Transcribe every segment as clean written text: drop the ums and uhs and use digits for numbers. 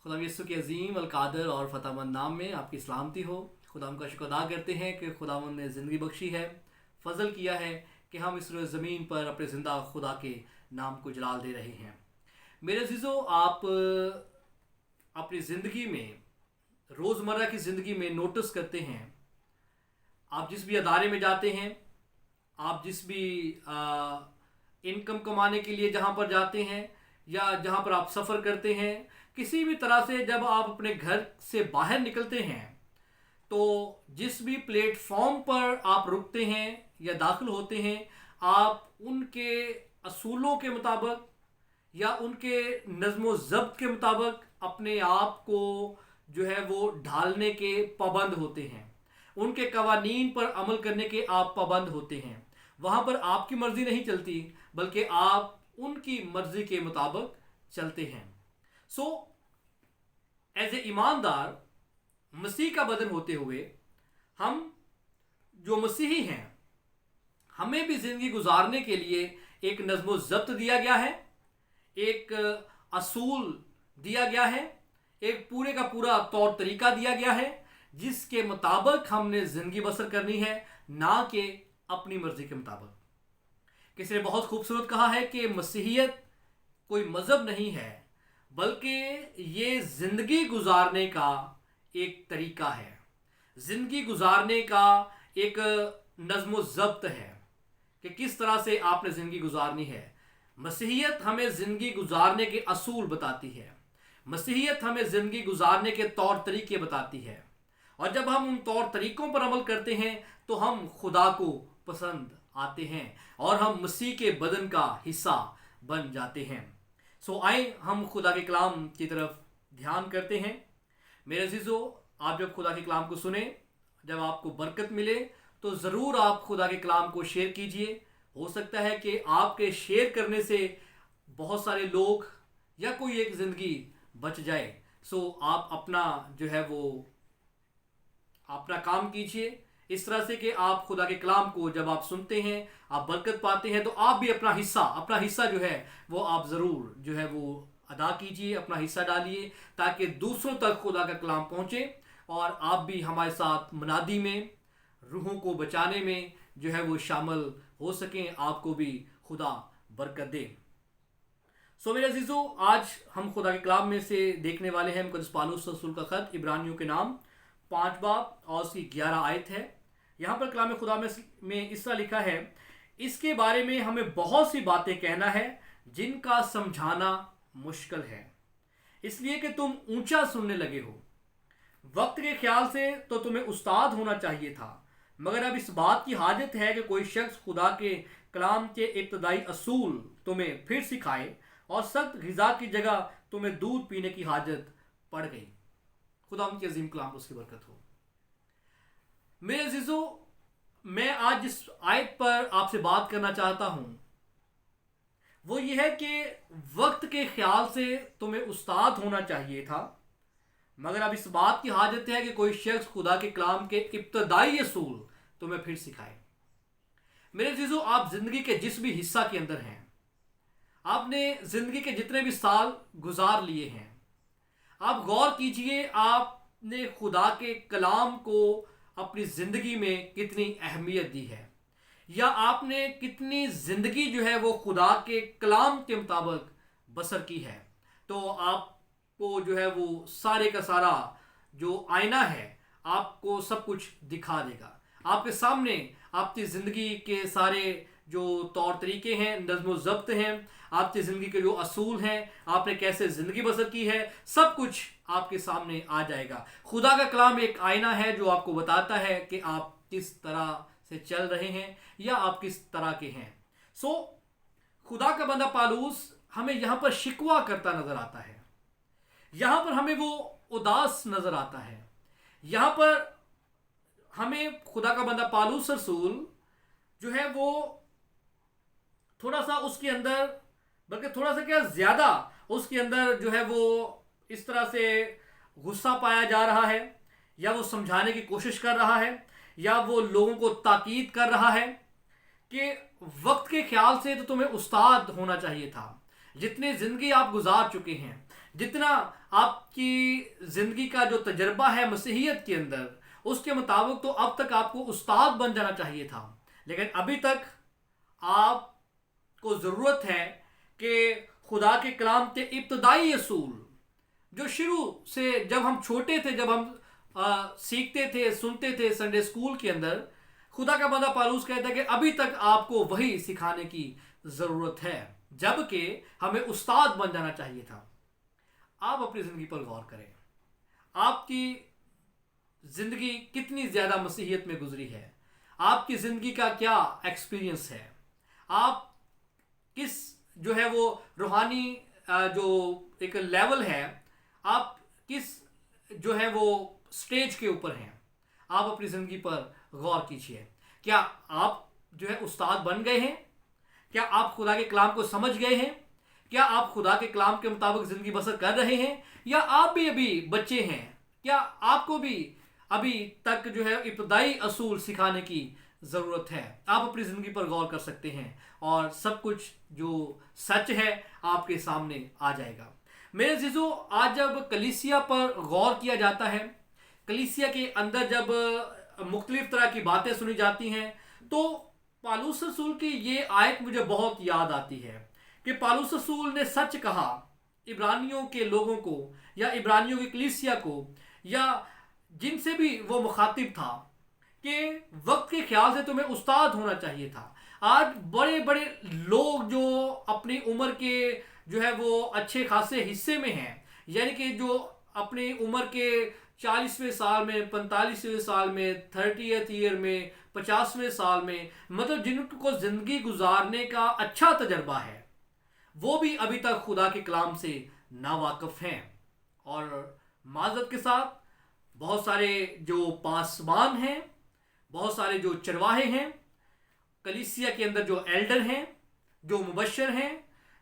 खुदा यीशु के अजीम अलकादर और फ़तेहमंद नाम में आपकी सलामती हो। खुदा का शुक्र अदा करते हैं कि खुदावंद ने ज़िंदगी बख्शी है, फ़ज़ल किया है कि हम इस रोज़ ज़मीन पर अपने ज़िंदा खुदा के नाम को जलाल दे रहे हैं। मेरे अजीज़ों, आप अपनी ज़िंदगी में, रोज़मर्रा की ज़िंदगी में नोटिस करते हैं, आप जिस भी अदारे में जाते हैं, आप जिस भी इनकम कमाने के लिए जहाँ पर जाते हैं या जहाँ पर आप सफ़र करते हैं, किसी भी तरह से जब आप अपने घर से बाहर निकलते हैं तो जिस भी प्लेटफॉर्म पर आप रुकते हैं या दाखिल होते हैं, आप उनके असूलों के मुताबिक या उनके नज़्म ज़ब्त के मुताबिक अपने आप को जो है वो ढालने के पाबंद होते हैं। उनके कवानीन पर अमल करने के आप पाबंद होते हैं। वहाँ पर आपकी मर्ज़ी नहीं चलती बल्कि आप उनकी मर्ज़ी के मुताबिक चलते हैं। सो एज ए ईमानदार मसीह का बदन होते हुए हम जो मसीही हैं, हमें भी ज़िंदगी गुजारने के लिए एक नज़्म ज़ब्त दिया गया है, एक असूल दिया गया है, एक पूरे का पूरा तौर तरीका दिया गया है जिसके मुताबिक हमने ज़िंदगी बसर करनी है, ना कि अपनी मर्ज़ी के मुताबिक। किसी ने बहुत खूबसूरत कहा है कि मसीहियत कोई मज़हब नहीं है बल्कि ये ज़िंदगी गुजारने का एक तरीका है, ज़िंदगी गुजारने का एक नज़्म ज़ब्त है कि किस तरह से आपने ज़िंदगी गुजारनी है। मसीहियत हमें ज़िंदगी गुजारने के असूल बताती है, मसीहियत हमें ज़िंदगी गुजारने के तौर तरीके बताती है, और जब हम उन तौर तरीक़ों पर अमल करते हैं तो हम खुदा को पसंद आते हैं और हम मसीह के बदन का हिस्सा बन जाते हैं। सो आए हम खुदा के कलाम की तरफ ध्यान करते हैं। मेरे अजीज़ों, आप जब खुदा के कलाम को सुने, जब आपको बरकत मिले तो ज़रूर आप खुदा के कलाम को शेयर कीजिए। हो सकता है कि आपके शेयर करने से बहुत सारे लोग या कोई एक ज़िंदगी बच जाए। सो आप अपना जो है वो अपना काम कीजिए इस तरह से कि आप खुदा के कलाम को जब आप सुनते हैं, आप बरकत पाते हैं, तो आप भी अपना हिस्सा जो है वो आप ज़रूर जो है वो अदा कीजिए, अपना हिस्सा डालिए ताकि दूसरों तक खुदा का कलाम पहुँचे और आप भी हमारे साथ मनादी में, रूहों को बचाने में जो है वो शामिल हो सकें। आपको भी खुदा बरकत दे। सो मेरे अजीज़ों, आज हम खुदा के कलाम में से देखने वाले हैं मुक़द्दस पौलुस रसूल का ख़त इब्रानियों के नाम 5 बाब और उसकी 11 आयत है। यहाँ पर कलाम खुदा में इस तरह लिखा है, इसके बारे में हमें बहुत सी बातें कहना है जिनका समझाना मुश्किल है, इसलिए कि तुम ऊंचा सुनने लगे हो। वक्त के ख्याल से तो तुम्हें उस्ताद होना चाहिए था, मगर अब इस बात की हाजत है कि कोई शख्स खुदा के कलाम के इब्तदाई असूल तुम्हें फिर सिखाए और सख्त ग़िज़ा की जगह तुम्हें दूध पीने की हाजत पड़ गई। खुदा उनके अजीम कलाम उसकी बरकत हो। मेरे अजीज़ों, मैं आज जिस आयत पर आपसे बात करना चाहता हूँ वो ये है कि वक्त के ख्याल से तुम्हें उस्ताद होना चाहिए था, मगर अब इस बात की हाजत है कि कोई शख्स खुदा के कलाम के इब्तदाई असूल तुम्हें फिर सिखाए। मेरे अजीज़ों, आप ज़िंदगी के जिस भी हिस्सा के अंदर हैं, आपने ज़िंदगी के जितने भी साल गुजार लिए हैं, आप गौर कीजिए आपने खुदा के कलाम को अपनी ज़िंदगी में कितनी अहमियत दी है, या आपने कितनी ज़िंदगी जो है वो खुदा के कलाम के मुताबिक बसर की है। तो आपको जो है वो सारे का सारा जो आईना है आपको सब कुछ दिखा देगा। आपके सामने आपकी ज़िंदगी के सारे जो तौर तरीके हैं, नज़्म ज़ब्त हैं, आपकी ज़िंदगी के जो असूल हैं, आपने कैसे ज़िंदगी बसर की है, सब कुछ आपके सामने आ जाएगा। खुदा का कलाम एक आईना है जो आपको बताता है कि आप किस तरह से चल रहे हैं या आप किस तरह के हैं। सो खुदा का बंदा पौलुस हमें यहाँ पर शिकवा करता नज़र आता है, यहाँ पर हमें वो उदास नज़र आता है, यहाँ पर हमें खुदा का बंदा पौलुस रसूल जो है वो थोड़ा सा उसके अंदर, बल्कि थोड़ा सा क्या ज़्यादा उसके अंदर जो है वो इस तरह से गुस्सा पाया जा रहा है, या वो समझाने की कोशिश कर रहा है, या वो लोगों को ताकीद कर रहा है कि वक्त के ख्याल से तो तुम्हें उस्ताद होना चाहिए था। जितनी ज़िंदगी आप गुजार चुके हैं, जितना आपकी ज़िंदगी का जो तजर्बा है मसीहियत के अंदर, उसके मुताबिक तो अब तक आपको उस्ताद बन जाना चाहिए था, लेकिन अभी तक आपको ज़रूरत है कि खुदा के कलाम के इब्तदाई असूल जो शुरू से जब हम छोटे थे, जब हम सीखते थे, सुनते थे संडे स्कूल के अंदर, खुदा का बंदा पौलुस कहता है कि अभी तक आपको वही सिखाने की ज़रूरत है, जबकि हमें उस्ताद बन जाना चाहिए था। आप अपनी ज़िंदगी पर गौर करें, आपकी ज़िंदगी कितनी ज़्यादा मसीहियत में गुजरी है, आपकी ज़िंदगी का क्या एक्सपीरियंस है, आप किस जो है वो रूहानी जो एक लेवल है, आप किस जो है वो स्टेज के ऊपर हैं। आप अपनी ज़िंदगी पर गौर कीजिए, क्या आप जो है उस्ताद बन गए हैं? क्या आप खुदा के कलाम को समझ गए हैं? क्या आप खुदा के कलाम के मुताबिक ज़िंदगी बसर कर रहे हैं, या आप भी अभी बच्चे हैं? क्या आपको भी अभी तक जो है इब्तदाई असूल सिखाने की ज़रूरत है? आप अपनी ज़िंदगी पर गौर कर सकते हैं और सब कुछ जो सच है आपके सामने आ जाएगा। मेरे अज़ीज़ों, आज जब कलीसिया पर गौर किया जाता है, कलीसिया के अंदर जब मुख्तलिफ तरह की बातें सुनी जाती हैं, तो पौलुस रसूल की ये आयत मुझे बहुत याद आती है कि पौलुस रसूल ने सच कहा इब्रानियों के लोगों को, या इब्रानियों की कलीसिया को, या जिनसे भी वो मुखातिब था, कि वक्त के ख्याल से तुम्हें उस्ताद होना चाहिए था। आज बड़े बड़े लोग जो अपनी उम्र के जो है वो अच्छे खासे हिस्से में हैं, यानी कि जो अपनी उम्र के 40वें साल में, 45वें साल में, 30th ईयर में, 50वें साल में, मतलब जिनको ज़िंदगी गुजारने का अच्छा तजर्बा है, वो भी अभी तक खुदा के कलाम से नावाकिफ़ हैं। और माज़रत के साथ बहुत सारे जो पासबान हैं, बहुत सारे जो चरवाहे हैं, कलीसिया के अंदर जो एल्डर हैं, जो मुबशर हैं,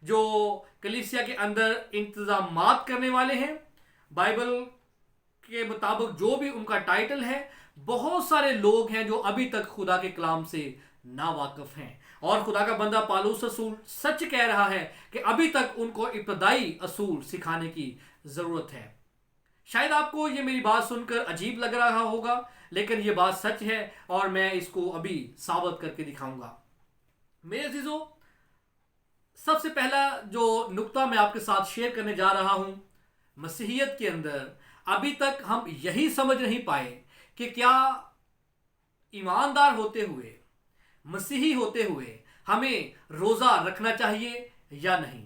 जो कलीसिया के अंदर इंतज़ामात करने वाले हैं, बाइबल के मुताबिक जो भी उनका टाइटल है, बहुत सारे लोग हैं जो अभी तक खुदा के कलाम से नावाकिफ़ हैं। और खुदा का बंदा पौलुस रसूल सच कह रहा है कि अभी तक उनको इब्तदाई असूल सिखाने की ज़रूरत है। शायद आपको ये मेरी बात सुनकर अजीब लग रहा होगा, लेकिन ये बात सच है और मैं इसको अभी साबित करके दिखाऊंगा। मेरे अजीजों, सबसे पहला जो नुक्ता मैं आपके साथ शेयर करने जा रहा हूं, मसीहियत के अंदर अभी तक हम यही समझ नहीं पाए कि क्या ईमानदार होते हुए, मसीही होते हुए हमें रोज़ा रखना चाहिए या नहीं।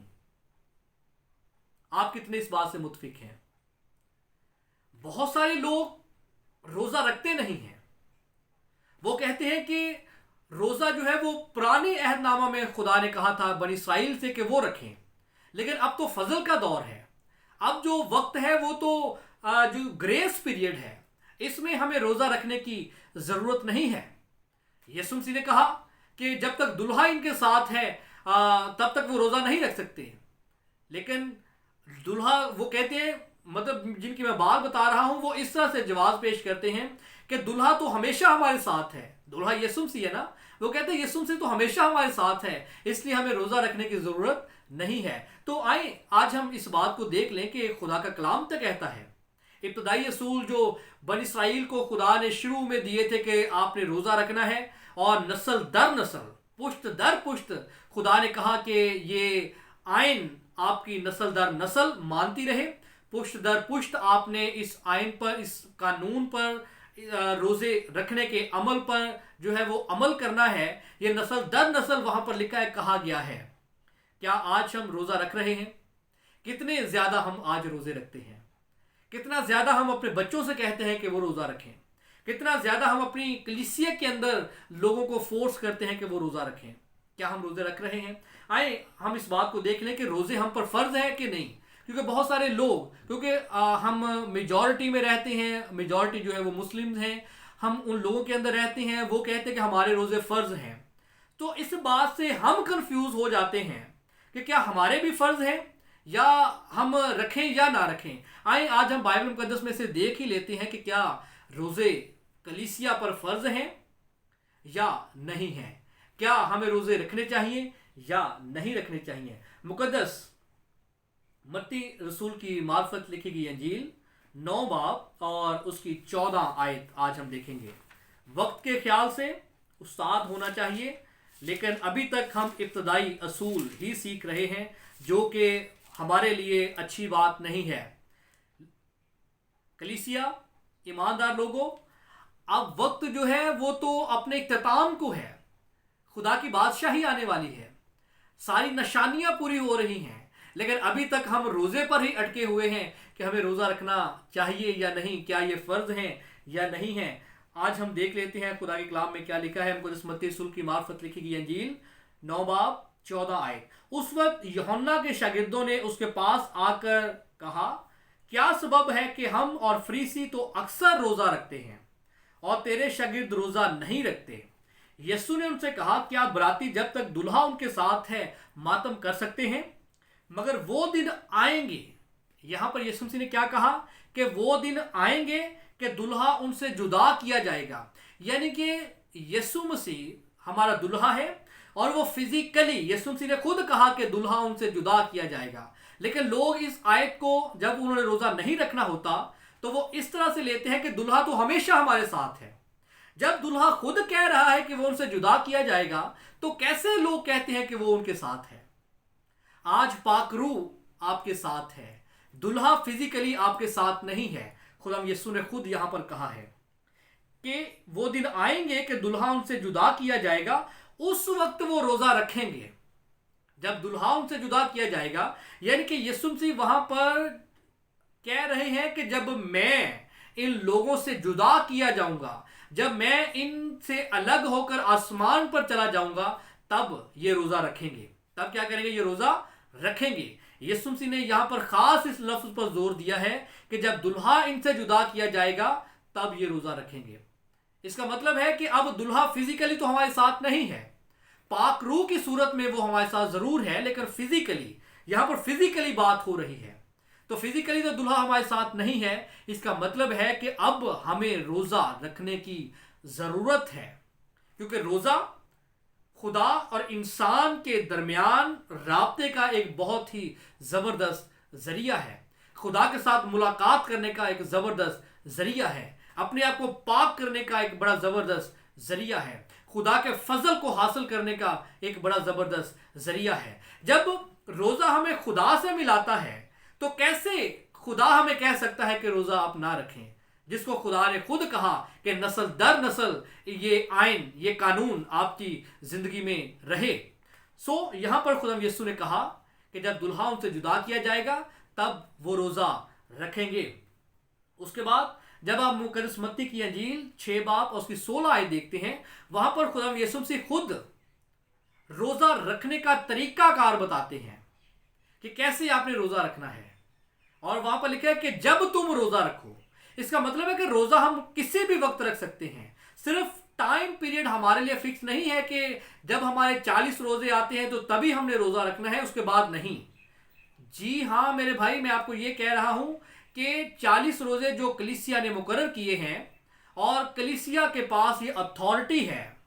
आप कितने इस बात से मुत्फिक हैं? बहुत सारे लोग रोज़ा रखते नहीं हैं। वो कहते हैं कि रोज़ा जो है वो पुराने अहदनामा में खुदा ने कहा था बनी इस्राइल से कि वो रखें, लेकिन अब तो फजल का दौर है। अब जो वक्त है वो तो जो ग्रेस पीरियड है, इसमें हमें रोज़ा रखने की ज़रूरत नहीं है। यीशु मसीह ने कहा कि जब तक दुल्हा इनके साथ है तब तक वो रोज़ा नहीं रख सकते। लेकिन दुल्हा, वो कहते हैं, मतलब जिनकी मैं बात बता रहा हूं, वो इस तरह से जवाब पेश करते हैं कि दुल्हा तो हमेशा हमारे साथ है। दुल्हा यीशु मसीह है ना, वो कहते हैं यीशु मसीह तो हमेशा हमारे साथ है, इसलिए हमें रोज़ा रखने की ज़रूरत नहीं है। तो आए आज हम इस बात को देख लें कि खुदा का कलाम तो कहता है, इब्तदाई असूल जो बनी इस्राइल को खुदा ने शुरू में दिए थे कि आपने रोज़ा रखना है, और नस्ल दर नस्ल, पुश्त दर पुश्त खुदा ने कहा कि ये आइन आपकी नस्ल दर नस्ल मानती रहे, पुश्त दर पुश्त आपने इस आइन पर, इस कानून पर, रोज़े रखने के अमल पर जो है वो अमल करना है। ये नस्ल दर नस्ल वहाँ पर लिखा है, कहा गया है। क्या आज हम रोज़ा रख रहे हैं? कितने ज़्यादा हम आज रोज़े रखते हैं? कितना ज़्यादा हम अपने बच्चों से कहते हैं कि वो रोज़ा रखें? कितना ज़्यादा हम अपनी कलीसिया के अंदर लोगों को फोर्स करते हैं कि वो रोज़ा रखें? क्या हम रोज़े रख रहे हैं? आए हम इस बात को देख लें कि रोज़े हम पर फ़र्ज़ है कि नहीं। क्योंकि बहुत सारे लोग, क्योंकि हम मेजॉरिटी में रहते हैं, मेजॉरिटी जो है वो मुस्लिम हैं, हम उन लोगों के अंदर रहते हैं, वो कहते हैं कि हमारे रोज़े फ़र्ज़ हैं। तो इस बात से हम कंफ्यूज हो जाते हैं कि क्या हमारे भी फ़र्ज़ हैं, या हम रखें या ना रखें। आए आज हम बाइबल मुकद्दस में से देख ही लेते हैं कि क्या रोज़े कलीसिया पर फ़र्ज़ हैं या नहीं हैं। क्या हमें रोज़े रखने चाहिए या नहीं रखने चाहिए। मुकद्दस मत्ती रसूल की मार्फत लिखी गई अंजील 9 बाब और उसकी 14 आयत आज हम देखेंगे। वक्त के ख्याल से उस्ताद होना चाहिए, लेकिन अभी तक हम इब्तदाई असूल ही सीख रहे हैं, जो कि हमारे लिए अच्छी बात नहीं है। कलीसिया, ईमानदार लोगों, अब वक्त जो है वो तो अपने इख्तिताम को है। खुदा की बादशाही आने वाली है, सारी निशानियां पूरी हो रही हैं, लेकिन अभी तक हम रोज़े पर ही अटके हुए हैं कि हमें रोज़ा रखना चाहिए या नहीं, क्या ये फ़र्ज़ है या नहीं है। आज हम देख लेते हैं खुदा के कलाम में क्या लिखा है। मुक़द्दस मत्ती रसूल की मार्फत लिखी गई अंजील 9 बाब 14 आयत। उस वक्त यूहन्ना के शागिर्दों ने उसके पास आकर कहा, क्या सबब है कि हम और फरीसी तो अक्सर रोज़ा रखते हैं और तेरे शागिर्द रोज़ा नहीं रखते? यीशु ने उनसे कहा, क्या बराती जब तक दुल्हा उनके साथ है मातम कर सकते हैं? मगर वो दिन आएंगे, यहां पर यीशु मसीह ने क्या कहा कि वो दिन आएंगे कि दुल्हा उनसे जुदा किया जाएगा। यानी कि यीशु मसीह हमारा दुल्हा है और वो फिजिकली, यीशु मसीह ने खुद कहा कि दुल्हा उनसे जुदा किया जाएगा। लेकिन लोग इस आयत को जब उन्होंने रोजा नहीं रखना होता तो वो इस तरह से लेते हैं कि दुल्हा तो हमेशा हमारे साथ है। जब दुल्हा खुद कह रहा है कि वो उनसे जुदा किया जाएगा, तो कैसे लोग कहते हैं कि वो उनके साथ है? आज पाकरू आपके साथ है, दुल्हा फिजिकली आपके साथ नहीं है। खुदा यीशु ने खुद यहां पर कहा है कि वो दिन आएंगे कि दुल्हा उनसे जुदा किया जाएगा, उस वक्त वो रोजा रखेंगे। जब दुल्हा उनसे जुदा किया जाएगा, यानी कि यीशु मसीह वहां पर कह रहे हैं कि जब मैं इन लोगों से जुदा किया जाऊंगा, जब मैं इनसे अलग होकर आसमान पर चला जाऊंगा, तब ये रोजा रखेंगे। तब क्या करेंगे? ये रोजा रखेंगे। यीशु मसीह ने यहां पर खास इस लफ्ज पर जोर दिया है कि जब दुल्हा इनसे जुदा किया जाएगा तब ये रोजा रखेंगे। इसका मतलब है कि अब दुल्हा फिजिकली तो हमारे साथ नहीं है, पाक रूह की सूरत में वो हमारे साथ जरूर है, लेकिन फिजिकली, यहां पर फिजिकली बात हो रही है। तो फिजिकली तो दुल्हा हमारे साथ नहीं है। इसका मतलब है कि अब हमें रोजा रखने की जरूरत है, क्योंकि रोजा खुदा और इंसान के दरमियान राब्ते का एक बहुत ही जबरदस्त जरिया है। खुदा के साथ मुलाकात करने का एक जबरदस्त जरिया है, अपने आप को पाक करने का एक बड़ा जबरदस्त जरिया है, खुदा के फजल को हासिल करने का एक बड़ा जबरदस्त जरिया है। जब रोजा हमें खुदा से मिलाता है, तो कैसे खुदा हमें कह सकता है कि रोजा आप ना रखें, जिसको खुदा ने खुद कहा कि नस्ल दर नस्ल ये आइन, ये कानून आपकी जिंदगी में रहे। सो यहां पर खुदा यीशु ने कहा कि जब दुल्हा उनसे जुदा किया जाएगा तब वो रोजा रखेंगे। उसके बाद जब आप मुक़द्दस मत्ती की अंजील 6 बाब और उसकी 16 आयत देखते हैं, वहां पर खुदा यीशु से खुद रोजा रखने का तरीकाकार बताते हैं कि कैसे आपने रोजा रखना है। और वहां पर लिखा है कि जब तुम रोजा रखो, इसका मतलब है कि रोजा हम किसी भी वक्त रख सकते हैं। सिर्फ टाइम पीरियड हमारे लिए फिक्स नहीं है कि जब हमारे 40 रोजे आते हैं तो तभी हमने रोजा रखना है, उसके बाद नहीं। जी हाँ मेरे भाई, मैं आपको ये कह रहा हूं कि 40 रोजे जो कलीसिया ने मुकर्रर किए हैं, और कलीसिया के पास ये अथॉरिटी है,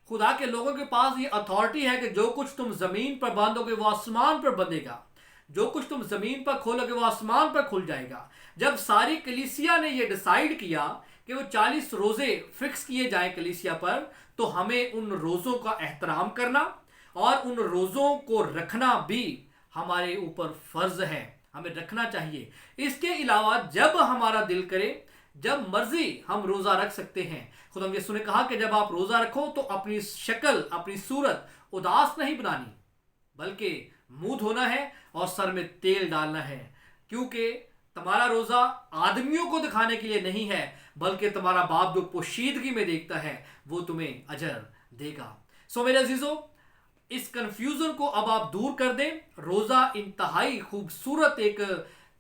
खुदा के लोगों के पास ये अथॉरिटी है कि जो कुछ तुम जमीन पर बांधोगे वो आसमान पर बंधेगा, जो कुछ तुम जमीन पर खोलोगे वो आसमान पर खुल जाएगा। जब सारी कलीसिया ने ये डिसाइड किया कि वो 40 रोजे फिक्स किए जाएं कलीसिया पर, तो हमें उन रोजों का एहतराम करना और उन रोजों को रखना भी हमारे ऊपर फर्ज है, हमें रखना चाहिए। इसके अलावा जब हमारा दिल करे, जब मर्जी हम रोजा रख सकते हैं। खुदा यीशु ने कहा कि जब आप रोजा रखो तो अपनी शक्ल, अपनी सूरत उदास नहीं बनानी, बल्कि मुंह धोना है और सर में तेल डालना है, क्योंकि तुम्हारा रोजा आदमियों को दिखाने के लिए नहीं है, बल्कि तुम्हारा बाप जो पोशीदगी में देखता है वो तुम्हें अजर देगा। सो मेरे अजीजों, इस कंफ्यूजन को अब आप दूर कर दें। रोजा इंतहाई खूबसूरत एक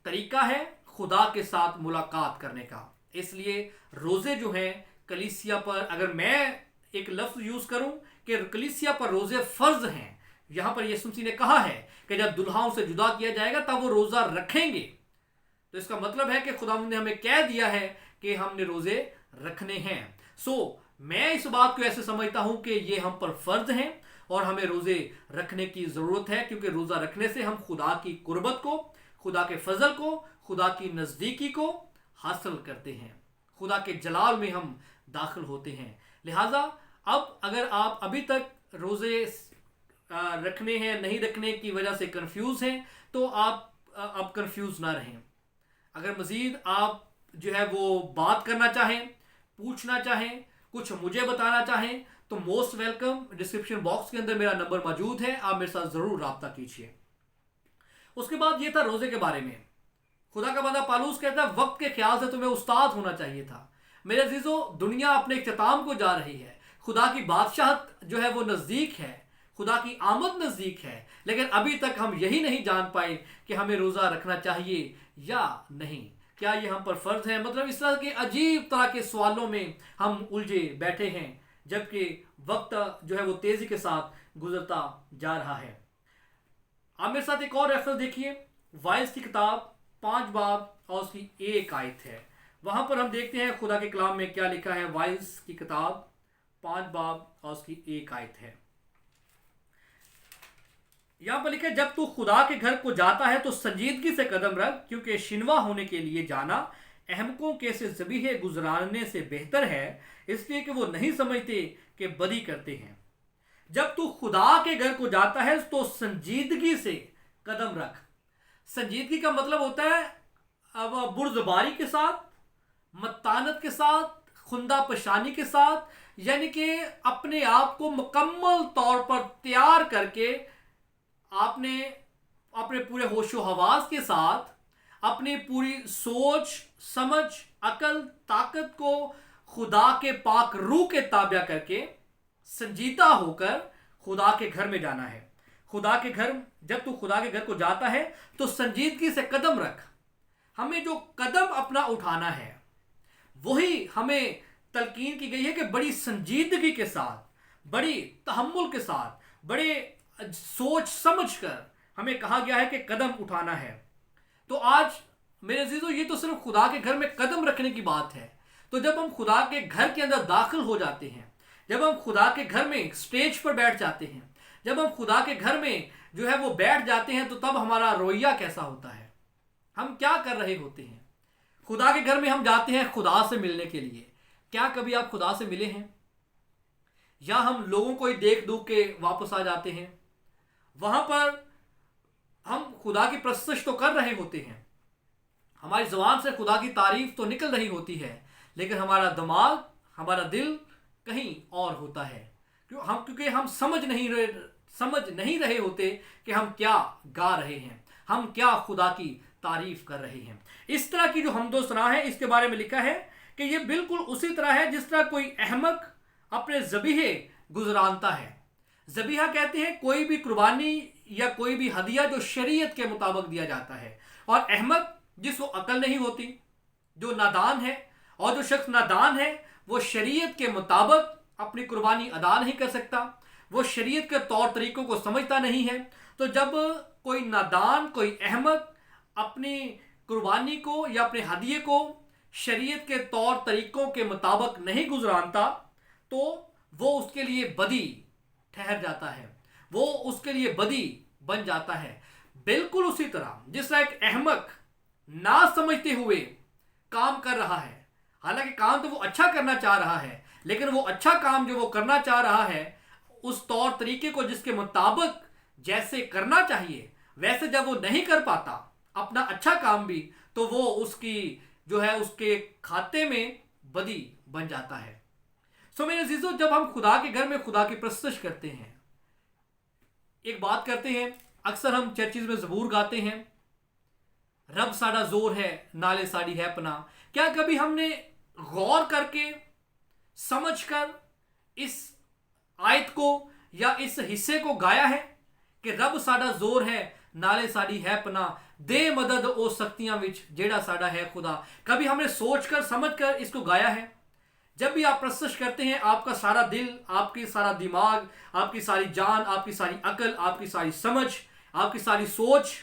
तरीका है खुदा के साथ मुलाकात करने का। इसलिए रोजे जो हैं कलीसिया पर, अगर मैं एक लफ्ज यूज करूं कि कलीसिया पर रोजे फर्ज हैं, यहां पर यीशु मसीह ने कहा है कि जब दुल्हाओं से जुदा किया जाएगा तब वो रोजा रखेंगे, तो इसका मतलब है कि खुदा ने हमें कह दिया है कि हमने रोजे रखने हैं। सो मैं इस बात को ऐसे समझता हूं कि ये हम पर फर्ज हैं और हमें रोजे रखने की जरूरत है, क्योंकि रोजा रखने से हम खुदा की कुर्बत को, خدا کے فضل کو، خدا کی نزدیکی کو حاصل کرتے ہیں، خدا کے جلال میں ہم داخل ہوتے ہیں۔ لہٰذا اب اگر آپ ابھی تک روزے رکھنے ہیں نہیں رکھنے کی وجہ سے کنفیوز ہیں تو آپ اب کنفیوز نہ رہیں۔ اگر مزید آپ جو ہے وہ بات کرنا چاہیں، پوچھنا چاہیں، کچھ مجھے بتانا چاہیں تو موسٹ ویلکم، ڈسکرپشن باکس کے اندر میرا نمبر موجود ہے، آپ میرے ساتھ ضرور رابطہ کیجیے۔ اس کے بعد یہ تھا روزے کے بارے میں۔ خدا کا بندہ پالوس کہتا ہے وقت کے خیال سے تمہیں استاد ہونا چاہیے تھا۔ میرے عزیزو، دنیا اپنے اختتام کو جا رہی ہے، خدا کی بادشاہت جو ہے وہ نزدیک ہے، خدا کی آمد نزدیک ہے، لیکن ابھی تک ہم یہی نہیں جان پائے کہ ہمیں روزہ رکھنا چاہیے یا نہیں، کیا یہ ہم پر فرض ہے؟ مطلب اس طرح کے عجیب طرح کے سوالوں میں ہم الجھے بیٹھے ہیں، جبکہ وقت جو ہے وہ تیزی کے ساتھ گزرتا جا رہا ہے۔ آپ میرے ساتھ ایک اور ریفرنس دیکھیے، وائز کی کتاب 5 باب اور اس کی 1 آیت ہے۔ وہاں پر ہم دیکھتے ہیں خدا کے کلام میں کیا لکھا ہے۔ وائز کی کتاب 5 باب اور اس کی 1 آیت ہے۔ یہاں پر لکھا ہے جب تو خدا کے گھر کو جاتا ہے تو سنجیدگی سے قدم رکھ، کیونکہ شنوا ہونے کے لیے جانا احمقوں کے سے ذبیحے گزرانے سے بہتر ہے، اس لیے کہ وہ نہیں سمجھتے کہ بدی کرتے ہیں۔ جب تو خدا کے گھر کو جاتا ہے تو سنجیدگی سے قدم رکھ۔ سنجیدگی کا مطلب ہوتا ہے بردباری کے ساتھ، متانت کے ساتھ، خندہ پشانی کے ساتھ، یعنی کہ اپنے آپ کو مکمل طور پر تیار کر کے آپ نے اپنے پورے ہوش و حواس کے ساتھ اپنی پوری سوچ، سمجھ، عقل، طاقت کو خدا کے پاک روح کے تابع کر کے سنجیدہ ہو کر خدا کے گھر میں جانا ہے۔ خدا کے گھر، جب تو خدا کے گھر کو جاتا ہے تو سنجیدگی سے قدم رکھ۔ ہمیں جو قدم اپنا اٹھانا ہے وہی ہمیں تلقین کی گئی ہے کہ بڑی سنجیدگی کے ساتھ، بڑی تحمل کے ساتھ، بڑے سوچ سمجھ کر ہمیں کہا گیا ہے کہ قدم اٹھانا ہے۔ تو آج میرے عزیزو، یہ تو صرف خدا کے گھر میں قدم رکھنے کی بات ہے۔ تو جب ہم خدا کے گھر کے اندر داخل ہو جاتے ہیں، جب ہم خدا کے گھر میں سٹیج پر بیٹھ جاتے ہیں، جب ہم خدا کے گھر میں جو ہے وہ بیٹھ جاتے ہیں، تو تب ہمارا رویہ کیسا ہوتا ہے؟ ہم کیا کر رہے ہوتے ہیں؟ خدا کے گھر میں ہم جاتے ہیں خدا سے ملنے کے لیے۔ کیا کبھی آپ خدا سے ملے ہیں؟ یا ہم لوگوں کو ہی دیکھ دو کے واپس آ جاتے ہیں؟ وہاں پر ہم خدا کی پرستش تو کر رہے ہوتے ہیں، ہماری زبان سے خدا کی تعریف تو نکل رہی ہوتی ہے، لیکن ہمارا دماغ، ہمارا دل کہیں اور ہوتا ہے، کیونکہ ہم سمجھ نہیں رہے ہوتے کہ ہم کیا گا رہے ہیں، ہم کیا خدا کی تعریف کر رہے ہیں۔ اس طرح کی جو حمد و ثنا ہے، اس کے بارے میں لکھا ہے کہ یہ بالکل اسی طرح ہے جس طرح کوئی احمق اپنے ذبیحے گزرانتا ہے۔ ذبیحہ کہتے ہیں کوئی بھی قربانی یا کوئی بھی ہدیہ جو شریعت کے مطابق دیا جاتا ہے، اور احمق جس کو عقل نہیں ہوتی، جو نادان ہے، اور جو شخص نادان ہے وہ شریعت کے مطابق اپنی قربانی ادا نہیں کر سکتا، وہ شریعت کے طور طریقوں کو سمجھتا نہیں ہے۔ تو جب کوئی نادان، کوئی احمق اپنی قربانی کو یا اپنے ہدیے کو شریعت کے طور طریقوں کے مطابق نہیں گزرانتا تو وہ اس کے لیے بدی ٹھہر جاتا ہے، وہ اس کے لیے بدی بن جاتا ہے۔ بالکل اسی طرح جس طرح ایک احمق نہ سمجھتے ہوئے کام کر رہا ہے، حالانکہ کام تو وہ اچھا کرنا چاہ رہا ہے، لیکن وہ اچھا کام جو وہ کرنا چاہ رہا ہے اس طور طریقے کو جس کے مطابق جیسے کرنا چاہیے ویسے جب وہ نہیں کر پاتا اپنا اچھا کام بھی، تو وہ اس کی جو ہے اس کے کھاتے میں بدی بن جاتا ہے۔ سو میرے عزیزو، جب ہم خدا کے گھر میں خدا کی پرستش کرتے ہیں، ایک بات کرتے ہیں، اکثر ہم چرچز میں زبور گاتے ہیں، رب ساڑا زور ہے نالے ساڑی ہے پناہ۔ کیا کبھی ہم نے غور کر کے سمجھ کر اس آیت کو یا اس حصے کو گایا ہے کہ رب ساڑا زور ہے نالے ساڑی ہے پناہ، دے مدد او سختیاں وچ جیڑا ساڑا ہے خدا؟ کبھی ہم نے سوچ کر سمجھ کر اس کو گایا ہے؟ جب بھی آپ پرستش کرتے ہیں، آپ کا سارا دل، آپ کی سارا دماغ، آپ کی ساری جان، آپ کی ساری عقل، آپ کی ساری سمجھ، آپ کی ساری سوچ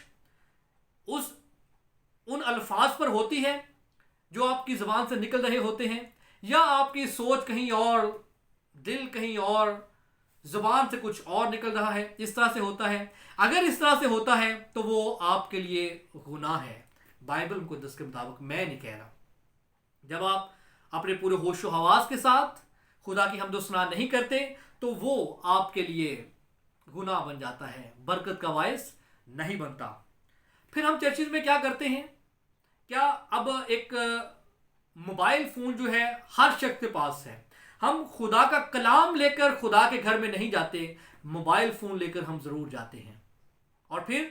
ان الفاظ پر ہوتی ہے جو آپ کی زبان سے نکل رہے ہوتے ہیں، یا آپ کی سوچ کہیں اور، دل کہیں اور، زبان سے کچھ اور نکل رہا ہے، اس طرح سے ہوتا ہے. اگر اس طرح سے ہوتا ہے تو وہ آپ کے لیے گناہ ہے. بائبل مقدس کے مطابق، میں نہیں کہہ رہا. جب آپ اپنے پورے ہوش و حواس کے ساتھ خدا کی حمد و ثنا نہیں کرتے تو وہ آپ کے لیے گناہ بن جاتا ہے، برکت کا باعث نہیں بنتا. پھر ہم چرچز میں کیا کرتے ہیں؟ کیا اب ایک موبائل فون جو ہے ہر شخص کے پاس ہے. ہم خدا کا کلام لے کر خدا کے گھر میں نہیں جاتے، موبائل فون لے کر ہم ضرور جاتے ہیں. اور پھر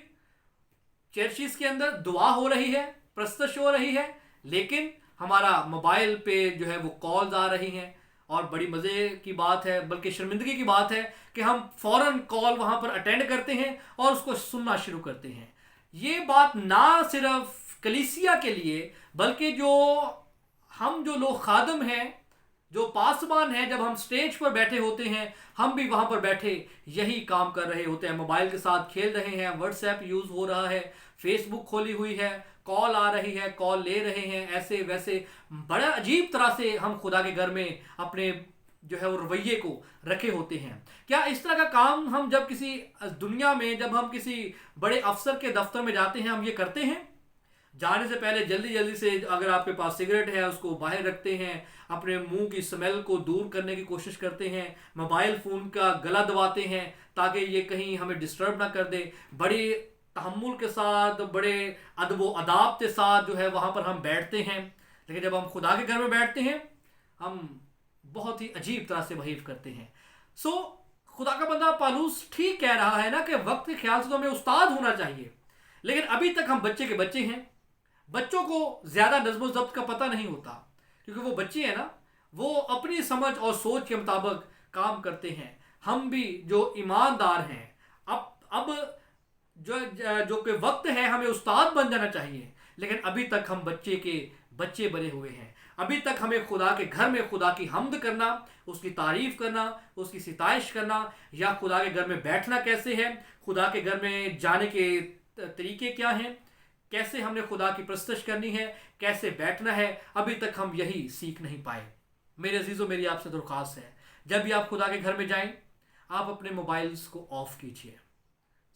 چرچز کے اندر دعا ہو رہی ہے، پرستش ہو رہی ہے، لیکن ہمارا موبائل پہ جو ہے وہ کالز آ رہی ہیں. اور بڑی مزے کی بات ہے، بلکہ شرمندگی کی بات ہے کہ ہم فوراً کال وہاں پر اٹینڈ کرتے ہیں اور اس کو سننا شروع کرتے ہیں. یہ بات نہ صرف کلیسیا کے لیے بلکہ ہم جو لوگ خادم ہیں، جو پاسبان ہیں، جب ہم سٹیج پر بیٹھے ہوتے ہیں ہم بھی وہاں پر بیٹھے یہی کام کر رہے ہوتے ہیں. موبائل کے ساتھ کھیل رہے ہیں، واٹس ایپ یوز ہو رہا ہے، فیس بک کھولی ہوئی ہے، کال آ رہی ہے، کال لے رہے ہیں. ایسے ویسے بڑا عجیب طرح سے ہم خدا کے گھر میں اپنے جو ہے وہ رویے کو رکھے ہوتے ہیں. کیا اس طرح کا کام ہم جب کسی دنیا میں، جب ہم کسی بڑے افسر کے دفتر میں جاتے ہیں، ہم یہ کرتے ہیں؟ جانے سے پہلے جلدی سے اگر آپ کے پاس سگریٹ ہے اس کو باہر رکھتے ہیں، اپنے منہ کی سمیل کو دور کرنے کی کوشش کرتے ہیں، موبائل فون کا گلا دباتے ہیں تاکہ یہ کہیں ہمیں ڈسٹرب نہ کر دے. بڑی تحمل کے ساتھ، بڑے ادب و اداب کے ساتھ جو ہے وہاں پر ہم بیٹھتے ہیں. لیکن جب ہم خدا کے گھر میں بیٹھتے ہیں ہم بہت ہی عجیب طرح سے بہیو کرتے ہیں. خدا کا بندہ پالوس ٹھیک کہہ رہا ہے نا کہ وقت کے خیال سے تو ہمیں استاد ہونا چاہیے، لیکن ابھی تک ہم بچے کے بچے ہیں. بچوں کو زیادہ نظم و ضبط کا پتہ نہیں ہوتا کیونکہ وہ بچے ہیں نا، وہ اپنی سمجھ اور سوچ کے مطابق کام کرتے ہیں. ہم بھی جو ایماندار ہیں، اب جو کہ وقت ہے ہمیں استاد بن جانا چاہیے، لیکن ابھی تک ہم بچے کے بچے بنے ہوئے ہیں. ابھی تک ہمیں خدا کے گھر میں خدا کی حمد کرنا، اس کی تعریف کرنا، اس کی ستائش کرنا، یا خدا کے گھر میں بیٹھنا کیسے ہے، خدا کے گھر میں جانے کے طریقے کیا ہیں، کیسے ہم نے خدا کی پرستش کرنی ہے، کیسے بیٹھنا ہے، ابھی تک ہم یہی سیکھ نہیں پائے. میرے عزیزوں، میری آپ سے درخواست ہے، جب بھی آپ خدا کے گھر میں جائیں آپ اپنے موبائلز کو آف کیجئے،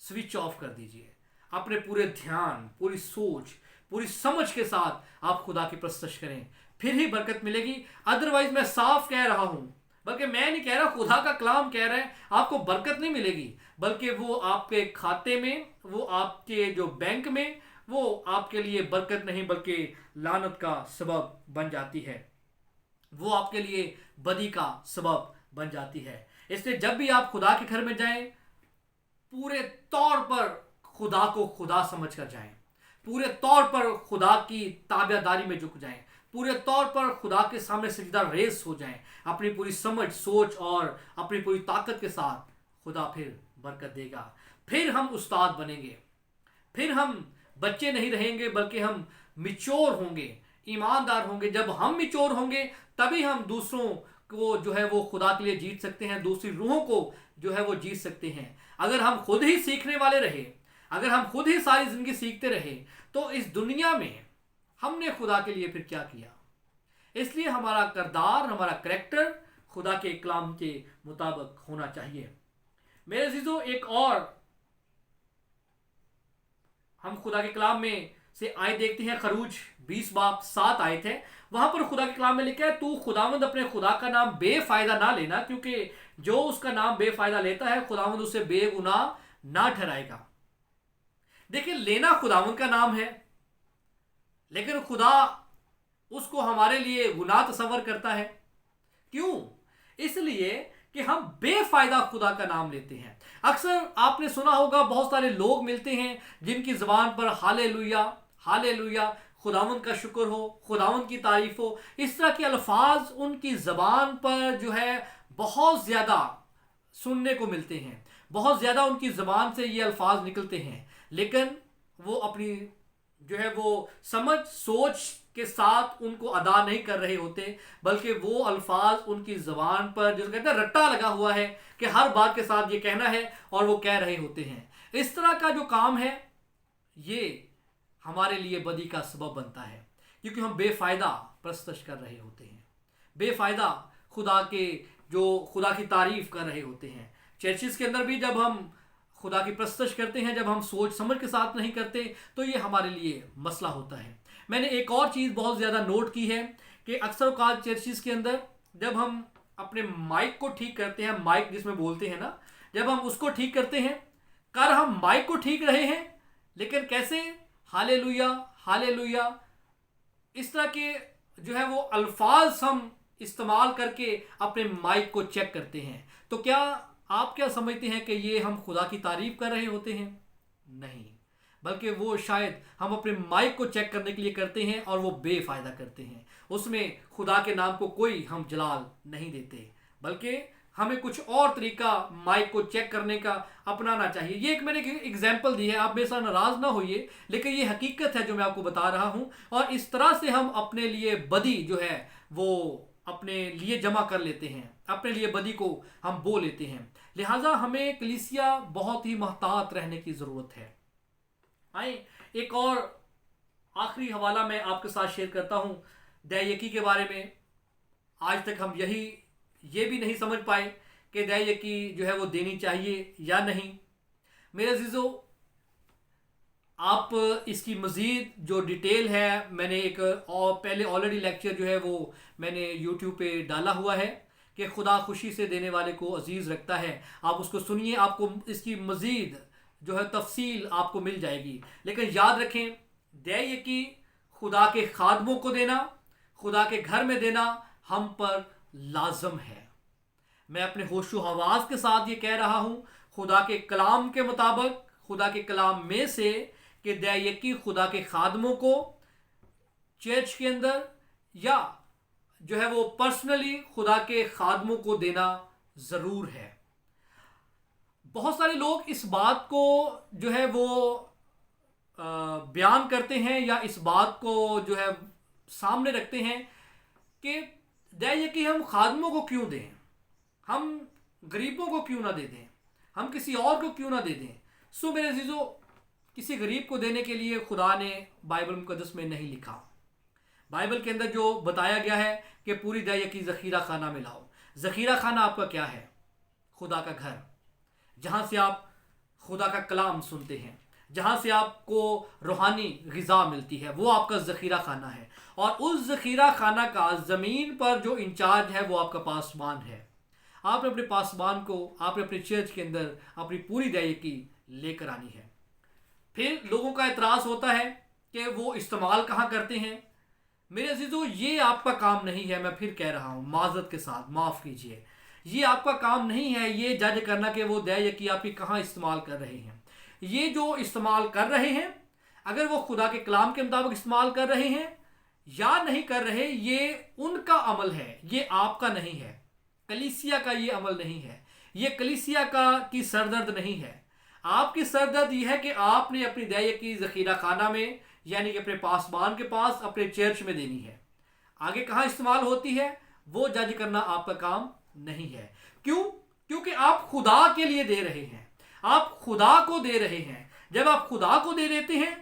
سوئچ آف کر دیجئے. اپنے پورے دھیان، پوری سوچ، پوری سمجھ کے ساتھ آپ خدا کی پرستش کریں، پھر ہی برکت ملے گی. ادروائز میں صاف کہہ رہا ہوں، بلکہ میں نہیں کہہ رہا، خدا کا کلام کہہ رہا ہے، آپ کو برکت نہیں ملے گی، بلکہ وہ آپ کے کھاتے میں، وہ آپ کے جو بینک میں، وہ آپ کے لیے برکت نہیں بلکہ لعنت کا سبب بن جاتی ہے، وہ آپ کے لیے بدی کا سبب بن جاتی ہے. اس لیے جب بھی آپ خدا کے گھر میں جائیں پورے طور پر خدا کو خدا سمجھ کر جائیں، پورے طور پر خدا کی تابع داری میں جھک جائیں، پورے طور پر خدا کے سامنے سجدہ ریز ہو جائیں، اپنی پوری سمجھ، سوچ اور اپنی پوری طاقت کے ساتھ. خدا پھر برکت دے گا، پھر ہم استاد بنیں گے، پھر ہم بچے نہیں رہیں گے بلکہ ہم میچور ہوں گے، ایماندار ہوں گے. جب ہم میچور ہوں گے تبھی ہم دوسروں کو جو ہے وہ خدا کے لیے جیت سکتے ہیں، دوسری روحوں کو جو ہے وہ جیت سکتے ہیں. اگر ہم خود ہی سیکھنے والے رہے، اگر ہم خود ہی ساری زندگی سیکھتے رہے تو اس دنیا میں ہم نے خدا کے لیے پھر کیا کیا؟ اس لیے ہمارا کردار، ہمارا کریکٹر خدا کے کلام کے مطابق ہونا چاہیے. میرے عزیزو، ایک اور ہم خدا کے کلام میں سے آیت دیکھتے ہیں، خروج 20 باب 7 آیت ہے. وہاں پر خدا کے کلام میں لکھا ہے، تو خداوند اپنے خدا کا نام بے فائدہ نہ لینا، کیونکہ جو اس کا نام بے فائدہ لیتا ہے خداوند اسے بے گناہ نہ ٹھہرائے گا. دیکھیں، لینا خداوند کا نام ہے، لیکن خدا اس کو ہمارے لیے گناہ تصور کرتا ہے. کیوں؟ اس لیے کہ ہم بے فائدہ خدا کا نام لیتے ہیں. اکثر آپ نے سنا ہوگا بہت سارے لوگ ملتے ہیں جن کی زبان پر ہالےلویا، ہالےلویا، خداوند کا شکر ہو، خداوند کی تعریف ہو، اس طرح کے الفاظ ان کی زبان پر جو ہے بہت زیادہ سننے کو ملتے ہیں، بہت زیادہ ان کی زبان سے یہ الفاظ نکلتے ہیں، لیکن وہ اپنی جو ہے وہ سمجھ سوچ کے ساتھ ان کو ادا نہیں کر رہے ہوتے، بلکہ وہ الفاظ ان کی زبان پر جو کہتے ہیں رٹا لگا ہوا ہے کہ ہر بات کے ساتھ یہ کہنا ہے اور وہ کہہ رہے ہوتے ہیں. اس طرح کا جو کام ہے یہ ہمارے لیے بدی کا سبب بنتا ہے، کیونکہ ہم بے فائدہ پرستش کر رہے ہوتے ہیں، بے فائدہ خدا کی تعریف کر رہے ہوتے ہیں. चर्चिस के अंदर भी जब हम खुदा की प्रस्तश करते हैं, जब हम सोच समझ के साथ नहीं करते, तो ये हमारे लिए मसला होता है। मैंने एक और चीज़ बहुत ज़्यादा नोट की है कि अक्सर औकात चर्चिस के अंदर जब हम अपने माइक को ठीक करते हैं, माइक जिसमें बोलते हैं ना, जब हम उसको ठीक करते हैं, कर हम माइक को ठीक रहे हैं, लेकिन कैसे? हालेलुया हालेलुया, इस तरह के जो है वो अल्फाज हम इस्तेमाल करके अपने माइक को चेक करते हैं। तो क्या आप क्या समझते हैं कि ये हम खुदा की तारीफ कर रहे होते हैं? नहीं, बल्कि वो शायद हम अपने माइक को चेक करने के लिए करते हैं और वो बेफायदा करते हैं। उसमें खुदा के नाम को कोई हम जलाल नहीं देते, बल्कि हमें कुछ और तरीका माइक को चेक करने का अपनाना चाहिए। ये एक मैंने एग्जाम्पल दी है, आप मेरे साथ नाराज ना होइए, लेकिन ये हकीकत है जो मैं आपको बता रहा हूँ। और इस तरह से हम अपने लिए बदी जो है वो अपने लिए जमा कर लेते हैं, अपने लिए बदी को हम बो लेते हैं। लिहाजा हमें कलीसिया बहुत ही मोहतात रहने की ज़रूरत है। आए एक और आखिरी हवाला मैं आपके साथ शेयर करता हूँ दैयकी के बारे में। आज तक हम ये भी नहीं समझ पाए कि दैयकी जो है वो देनी चाहिए या नहीं। मेरे अजीज़ों, आप इसकी मज़ीद जो डिटेल है, मैंने एक और पहले ऑलरेडी लेक्चर जो है वो मैंने यूट्यूब पे डाला हुआ है कि खुदा खुशी से देने वाले को अजीज़ रखता है। आप उसको सुनिए, आपको इसकी मज़ीद जो है तफसील आपको मिल जाएगी। लेकिन याद रखें, दैयकी खुदा के खादमों को देना, खुदा के घर में देना हम पर लाजम है। मैं अपने होशो हवास के साथ ये कह रहा हूँ, खुदा के कलाम के मुताबिक, खुदा के कलाम में से कि दैयकी खुदा के खादमों को चर्च के अंदर या जो है वो पर्सनली खुदा के खादमों को देना ज़रूर है। बहुत सारे लोग इस बात को जो है वो बयान करते हैं या इस बात को जो है सामने रखते हैं कि दैयकी हम खादमों को क्यों दें, हम गरीबों को क्यों ना दे दें, हम किसी और को क्यों ना दे दें। सो मेरे अजीज़ों, किसी गरीब को देने के लिए खुदा ने बाइबल मुकद्दस में नहीं लिखा। बाइबल के अंदर जो बताया गया है कि पूरी दैयकी ज़ख़ीरा खाना में लाओ। ज़ख़ीरा खाना आपका क्या है? खुदा का घर, जहाँ से आप खुदा का कलाम सुनते हैं, जहाँ से आपको रूहानी ग़िज़ा मिलती है, वो आपका ज़ख़ीरा खाना है। और उस ज़ख़ीरा खाना का ज़मीन पर जो इंचार्ज है वो आपका पासबान है। आपने अपने पासबान को, आपने अपने चर्च के अंदर अपनी पूरी दैयकी लेकर आनी है। फिर लोगों का एतराज़ होता है कि वो इस्तेमाल कहाँ करते हैं। मेरे अजीज़ों, ये आपका काम नहीं है। मैं फिर कह रहा हूँ माज़रत के साथ, माफ़ कीजिए, ये आपका काम नहीं है ये जज करना कि वो दैयकी आपकी कहाँ इस्तेमाल कर रहे हैं। ये जो इस्तेमाल कर रहे हैं, अगर वो खुदा के कलाम के मुताबिक इस्तेमाल कर रहे हैं या नहीं कर रहे, ये उनका अमल है, ये आपका नहीं है। कलीसिया का ये अमल नहीं है, ये कलीसिया की सरदर्द नहीं है। आपकी सरदर्द ये है कि आपने अपनी दैयकी ज़ख़ीरा खाना में, यानी कि अपने पासबान के पास, अपने चर्च में देनी है। आगे कहाँ इस्तेमाल होती है वो जज करना आपका काम नहीं है। क्यों? क्योंकि आप खुदा के लिए दे रहे हैं, आप खुदा को दे रहे हैं। जब आप खुदा को दे देते हैं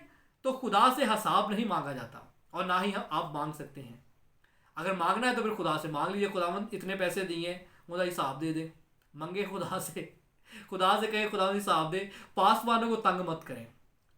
तो खुदा से हिसाब नहीं मांगा जाता और ना ही आप मांग सकते हैं। अगर मांगना है तो फिर खुदा से मांग लीजिए, खुदावंद इतने पैसे दिए, मुझे हिसाब दे दे। मंगे खुदा से कहे खुदावंद हिसाब दे। पासवानों को तंग मत करें,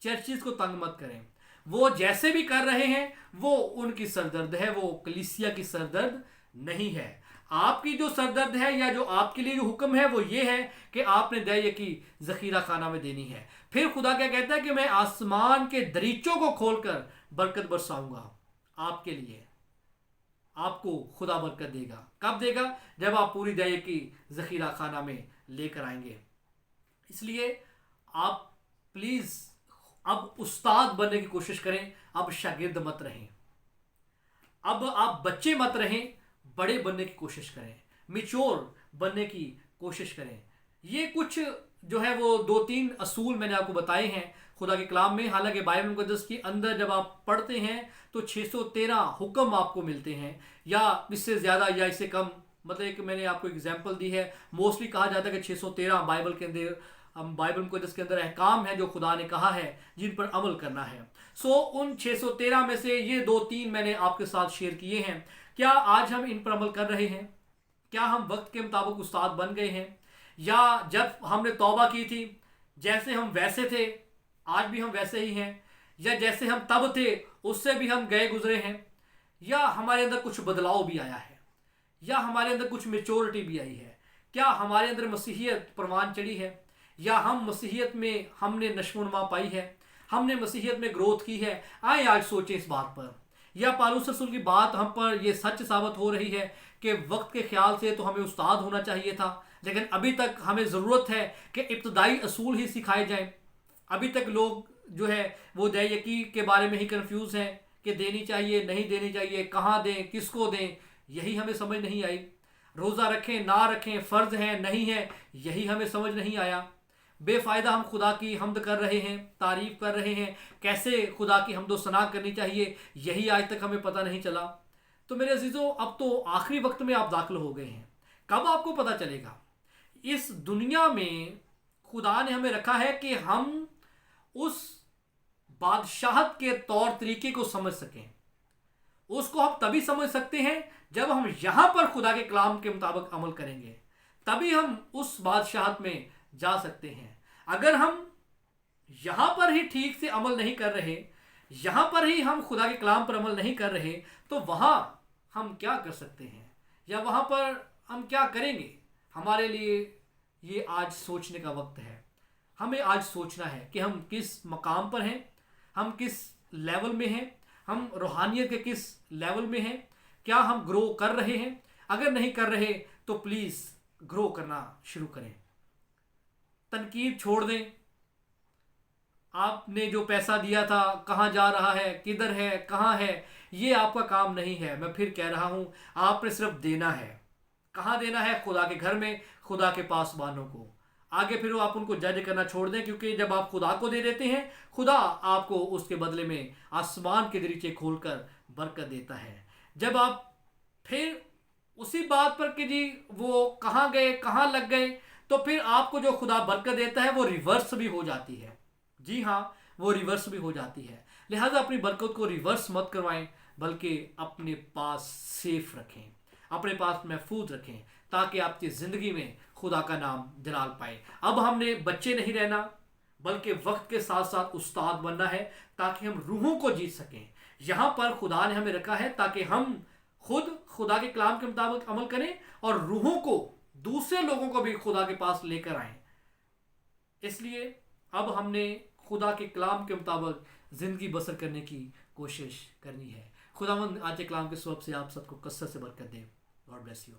चर्चिस को तंग मत करें। वो जैसे भी कर रहे हैं वो उनकी सरदर्द है, वो कलीसिया की सरदर्द नहीं है। आपकी जो सरदर्द है या जो आपके लिए जो हुक्म है वो ये है कि आपने दैयकी ज़ख़ीरा खाना में देनी है। फिर खुदा क्या कहता है कि मैं आसमान के दरीचों को खोलकर बरकत बरसाऊंगा आपके लिए। आपको खुदा बरकत देगा। कब देगा? जब आप पूरी दैयकी ज़ख़ीरा खाना में लेकर आएंगे। इसलिए आप प्लीज़ अब उस्ताद बनने की कोशिश करें, अब शागिर्द मत रहें। अब आप बच्चे मत रहें, बड़े बनने की कोशिश करें, मैच्योर बनने की कोशिश करें। ये कुछ जो है वो 2-3 असूल मैंने आपको बताए हैं खुदा के कलाम में। हालांकि बाइबल मुक़द्दस के अंदर जब आप पढ़ते हैं तो 613 हुक्म आपको मिलते हैं, या इससे ज़्यादा या इससे कम। मतलब एक मैंने आपको एग्जांपल दी है। मोस्टली कहा जाता है कि 613 बाइबल के अंदर, बाइबल मुक़द्दस के अंदर अहकाम है जो खुदा ने कहा है जिन पर अमल करना है। सो उन 613 में से ये 2-3 मैंने आपके साथ शेयर किए हैं। क्या आज हम इन पर अमल कर रहे हैं? क्या हम वक्त के मुताबिक उस्ताद बन गए हैं? یا جب ہم نے توبہ کی تھی جیسے ہم ویسے تھے آج بھی ہم ویسے ہی ہیں، یا جیسے ہم تب تھے اس سے بھی ہم گئے گزرے ہیں، یا ہمارے اندر کچھ بدلاؤ بھی آیا ہے، یا ہمارے اندر کچھ میچورٹی بھی آئی ہے، کیا ہمارے اندر مسیحیت پروان چڑھی ہے، یا ہم مسیحیت میں ہم نے نشو و نما پائی ہے، ہم نے مسیحیت میں گروتھ کی ہے۔ آئیں آج سوچیں اس بات پر، یا پالوس رسول کی بات ہم پر یہ سچ ثابت ہو رہی ہے کہ وقت کے خیال سے تو ہمیں استاد ہونا چاہیے تھا، لیکن ابھی تک ہمیں ضرورت ہے کہ ابتدائی اصول ہی سکھائے جائیں۔ ابھی تک لوگ جو ہے وہ دے یقی کے بارے میں ہی کنفیوز ہیں کہ دینی چاہیے نہیں دینی چاہیے، کہاں دیں، کس کو دیں، یہی ہمیں سمجھ نہیں آئی۔ روزہ رکھیں نہ رکھیں، فرض ہیں نہیں ہیں، یہی ہمیں سمجھ نہیں آیا۔ بے فائدہ ہم خدا کی حمد کر رہے ہیں، تعریف کر رہے ہیں، کیسے خدا کی حمد و ثنا کرنی چاہیے یہی آج تک ہمیں پتہ نہیں چلا۔ تو میرے عزیزو، اب تو آخری وقت میں آپ داخل ہو گئے ہیں، کب آپ کو پتہ چلے گا؟ اس دنیا میں خدا نے ہمیں رکھا ہے کہ ہم اس بادشاہت کے طور طریقے کو سمجھ سکیں۔ اس کو ہم تبھی سمجھ سکتے ہیں جب ہم یہاں پر خدا کے کلام کے مطابق عمل کریں گے، تبھی ہم اس بادشاہت میں جا سکتے ہیں۔ اگر ہم یہاں پر ہی ٹھیک سے عمل نہیں کر رہے، یہاں پر ہی ہم خدا کے کلام پر عمل نہیں کر رہے، تو وہاں ہم کیا کر سکتے ہیں، یا وہاں پر ہم کیا کریں گے؟ ہمارے لیے یہ آج سوچنے کا وقت ہے۔ ہمیں آج سوچنا ہے کہ ہم کس مقام پر ہیں، ہم کس لیول میں ہیں، ہم روحانیت کے کس لیول میں ہیں، کیا ہم گرو کر رہے ہیں؟ اگر نہیں کر رہے تو پلیز گرو کرنا شروع کریں۔ تنقید چھوڑ دیں۔ آپ نے جو پیسہ دیا تھا کہاں جا رہا ہے، کدھر ہے، کہاں ہے، یہ آپ کا کام نہیں ہے۔ میں پھر کہہ رہا ہوں، آپ نے صرف دینا ہے۔ کہاں دینا ہے؟ خدا کے گھر میں، خدا کے پاسبانوں کو۔ آگے پھر آپ ان کو جج کرنا چھوڑ دیں، کیونکہ جب آپ خدا کو دے دیتے ہیں، خدا آپ کو اس کے بدلے میں آسمان کے دریچے کھول کر برکت دیتا ہے۔ جب آپ پھر اسی بات پر کہ جی وہ کہاں گئے، کہاں لگ گئے، تو پھر آپ کو جو خدا برکت دیتا ہے وہ ریورس بھی ہو جاتی ہے۔ جی ہاں، وہ ریورس بھی ہو جاتی ہے۔ لہٰذا اپنی برکت کو ریورس مت کروائیں، بلکہ اپنے پاس سیف رکھیں، اپنے پاس محفوظ رکھیں، تاکہ آپ کی زندگی میں خدا کا نام جلال پائے۔ اب ہم نے بچے نہیں رہنا، بلکہ وقت کے ساتھ ساتھ استاد بننا ہے، تاکہ ہم روحوں کو جیت سکیں۔ یہاں پر خدا نے ہمیں رکھا ہے تاکہ ہم خود خدا کے کلام کے مطابق عمل کریں اور روحوں کو، دوسرے لوگوں کو بھی خدا کے پاس لے کر آئیں۔ اس لیے اب ہم نے خدا کے کلام کے مطابق زندگی بسر کرنے کی کوشش کرنی ہے۔ خداوند آج کے کلام کے سبب سے آپ سب کو کثرت سے برکت دے۔ God bless you.